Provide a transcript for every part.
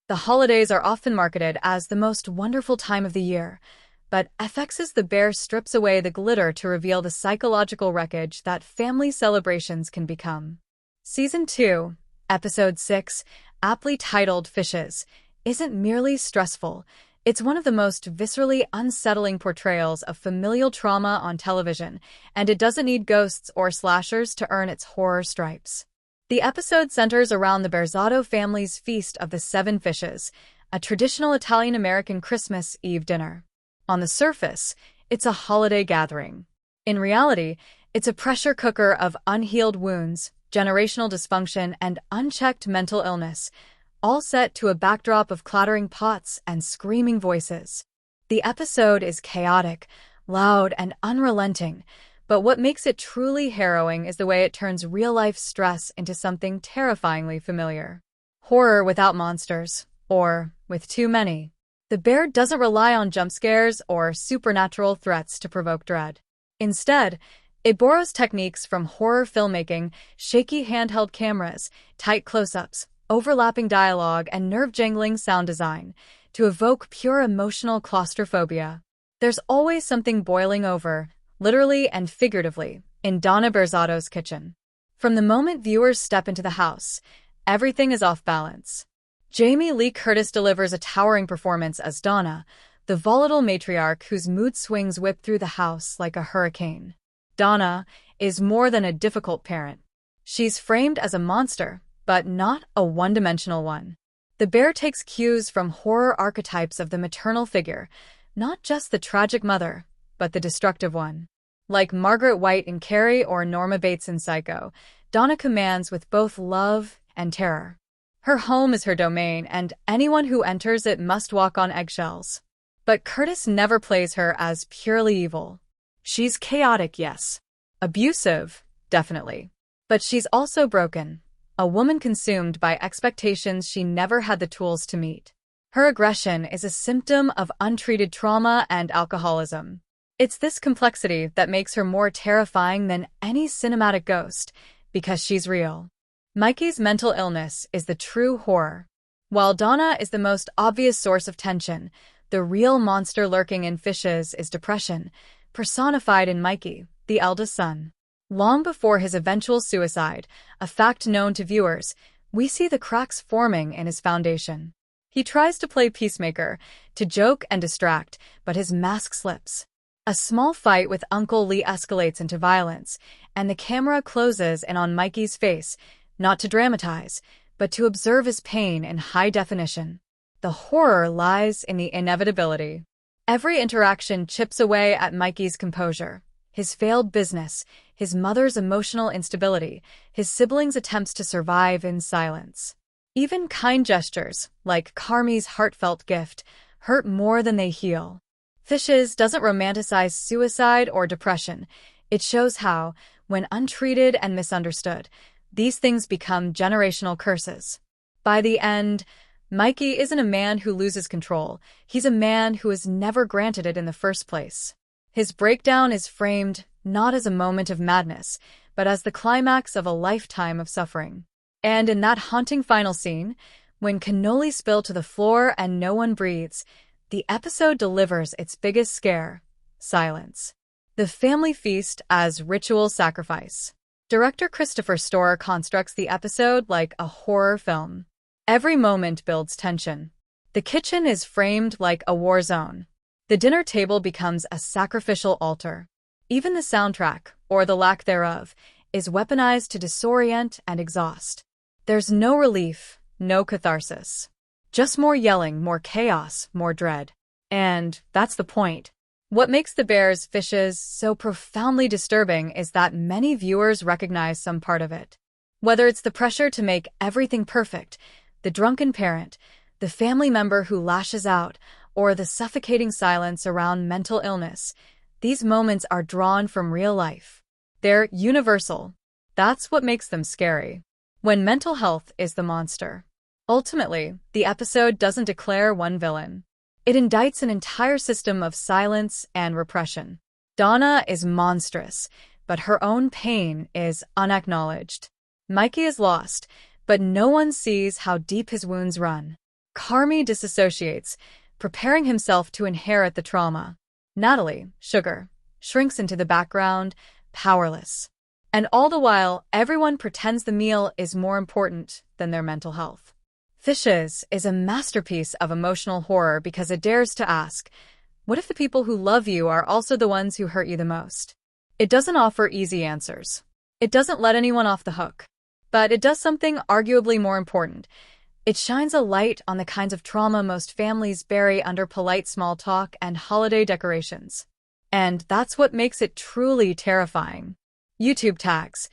The holidays are often marketed as the most wonderful time of the year, but FX's The Bear strips away the glitter to reveal the psychological wreckage that family celebrations can become. Season 2, Episode 6, aptly titled Fishes, isn't merely stressful, it's one of the most viscerally unsettling portrayals of familial trauma on television, and it doesn't need ghosts or slashers to earn its horror stripes. The episode centers around the Berzatto family's Feast of the Seven Fishes, a traditional Italian-American Christmas Eve dinner. On the surface, it's a holiday gathering. In reality, it's a pressure cooker of unhealed wounds, generational dysfunction, and unchecked mental illness, all set to a backdrop of clattering pots and screaming voices. The episode is chaotic, loud, and unrelenting, but what makes it truly harrowing is the way it turns real-life stress into something terrifyingly familiar. Horror without monsters, or with too many. The Bear doesn't rely on jump scares or supernatural threats to provoke dread. Instead, it borrows techniques from horror filmmaking, shaky handheld cameras, tight close-ups, overlapping dialogue, and nerve-jangling sound design to evoke pure emotional claustrophobia. There's always something boiling over, literally and figuratively, in Donna Berzatto's kitchen. From the moment viewers step into the house, everything is off balance. Jamie Lee Curtis delivers a towering performance as Donna, the volatile matriarch whose mood swings whip through the house like a hurricane. Donna is more than a difficult parent. She's framed as a monster, but not a one-dimensional one. The Bear takes cues from horror archetypes of the maternal figure, not just the tragic mother, but the destructive one. Like Margaret White in Carrie or Norma Bates in Psycho, Donna commands with both love and terror. Her home is her domain, and anyone who enters it must walk on eggshells. But Curtis never plays her as purely evil. She's chaotic, yes. Abusive, definitely. But she's also broken. A woman consumed by expectations she never had the tools to meet. Her aggression is a symptom of untreated trauma and alcoholism. It's this complexity that makes her more terrifying than any cinematic ghost, because she's real. Mikey's mental illness is the true horror. While Donna is the most obvious source of tension, the real monster lurking in Fishes is depression, personified in Mikey, the eldest son. Long before his eventual suicide, a fact known to viewers, we see the cracks forming in his foundation. He tries to play peacemaker, to joke and distract, but his mask slips. A small fight with Uncle Lee escalates into violence, and the camera closes in on Mikey's face, not to dramatize, but to observe his pain in high definition. The horror lies in the inevitability. Every interaction chips away at Mikey's composure. His failed business, his mother's emotional instability, his siblings' attempts to survive in silence. Even kind gestures, like Carmi's heartfelt gift, hurt more than they heal. Fishes doesn't romanticize suicide or depression. It shows how, when untreated and misunderstood, these things become generational curses. By the end, Mikey isn't a man who loses control. He's a man who is never granted it in the first place. His breakdown is framed not as a moment of madness, but as the climax of a lifetime of suffering. And in that haunting final scene, when cannolis spill to the floor and no one breathes, the episode delivers its biggest scare: silence. The family feast as ritual sacrifice. Director Christopher Storer constructs the episode like a horror film. Every moment builds tension. The kitchen is framed like a war zone. The dinner table becomes a sacrificial altar. Even the soundtrack, or the lack thereof, is weaponized to disorient and exhaust. There's no relief, no catharsis. Just more yelling, more chaos, more dread. And that's the point. What makes The Bear's Fishes so profoundly disturbing is that many viewers recognize some part of it. Whether it's the pressure to make everything perfect, the drunken parent, the family member who lashes out, or the suffocating silence around mental illness, these moments are drawn from real life. They're universal. That's what makes them scary. When mental health is the monster. Ultimately, the episode doesn't declare one villain. It indicts an entire system of silence and repression. Donna is monstrous, but her own pain is unacknowledged. Mikey is lost, but no one sees how deep his wounds run. Carmi disassociates, preparing himself to inherit the trauma. Natalie, sugar, shrinks into the background, powerless. And all the while, everyone pretends the meal is more important than their mental health. Fishes is a masterpiece of emotional horror because it dares to ask, what if the people who love you are also the ones who hurt you the most? It doesn't offer easy answers. It doesn't let anyone off the hook. But it does something arguably more important. It shines a light on the kinds of trauma most families bury under polite small talk and holiday decorations. And that's what makes it truly terrifying. YouTube tags.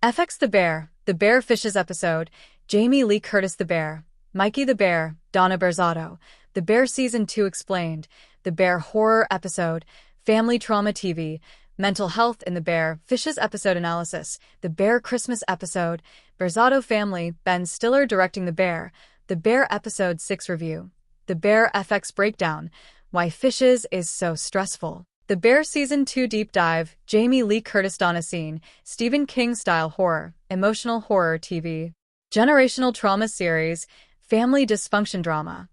FX the Bear Fishes episode, Jamie Lee Curtis the Bear, Mikey the Bear, Donna Berzotto, The Bear Season 2 Explained, The Bear Horror episode, Family Trauma TV, Mental Health in the Bear Fishes episode analysis, The Bear Christmas episode, Berzotto family, Ben Stiller directing The Bear episode 6 review, The Bear FX breakdown, Why Fishes is so stressful. The Bear Season 2 deep dive, Jamie Lee Curtis Donna scene, Stephen King style horror, emotional horror TV. Generational trauma series, family dysfunction drama,